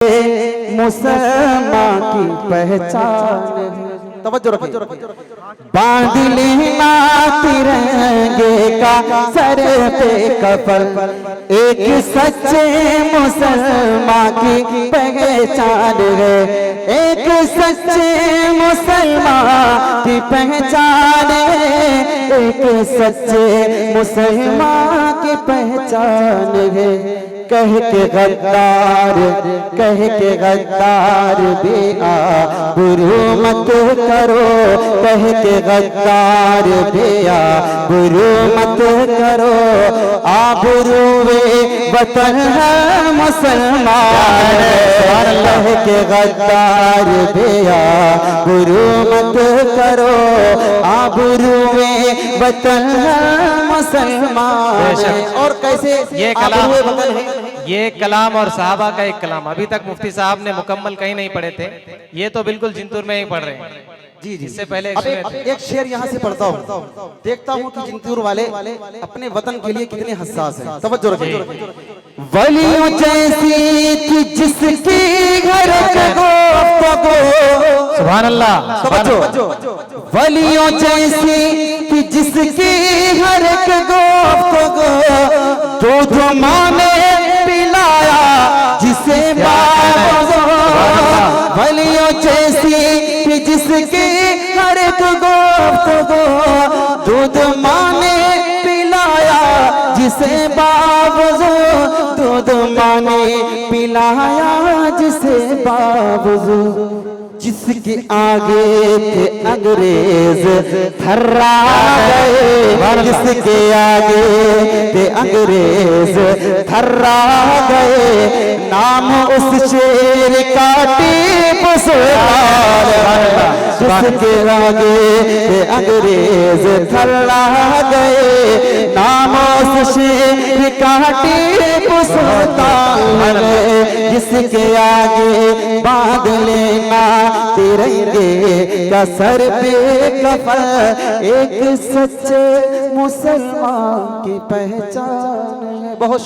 मुसलमान की पहचान। तवज्जो रखिए। बांध लेना तिरंगे का सर पे कफन, एक सच्चे मुसलमान की पहचान है। एक सच्चे मुसलमान की पहचान है। एक सच्चे मुसलमान की पहचान है। कह के गद्दार बेआबरू मत करो। कह के गद्दार बेआबरू मत करो। आबरूए वतन है मुसलमान। कह के गद्दार बेआबरू मत करो। आबरूए वतन है मुसलमान। और कैसे ये कलाम और साहबा का एक कलाम अभी तक मुफ्ती साहब ने मुकम्मल कहीं नहीं पढ़े थे, ये तो बिल्कुल जिंतूर में ही पढ़ रहे हैं। जी जी। इससे पहले एक शेर यहाँ से पढ़ता हूँ, देखता हूँ कि जिंतूर वाले अपने वतन के लिए कितने हसास हैं। तवज्जो रखिए। वलियों जैसी थी जिसकी घर गुफ्तगू, सुभान अल्लाह। तवज्जो। वलियों जैसी थी जिसकी हर एक गुफ्तगू, दूध माँ ने पिलाया जिसे बाबू। वलियों जैसी थी जिसकी हर एक गुफ्तगू, दूध माँ ने पिलाया जिसे बावजू। दूध माँ ने पिलाया जिसे बावजू। जिसके आगे थे अंग्रेज थर्रा गए। जिसके आगे थे अंग्रेज थर्रा गए। नाम उस शेर का टीपू सुल्तान। जिसके आगे थे अंग्रेज थर्रा गए। नाम उस शेर का टीपू सुल्तान। जिसके आगे बांध लेना तिरंगे का सर पे कफन, एक सच्चे मुसलमान की पहचान है। बहुत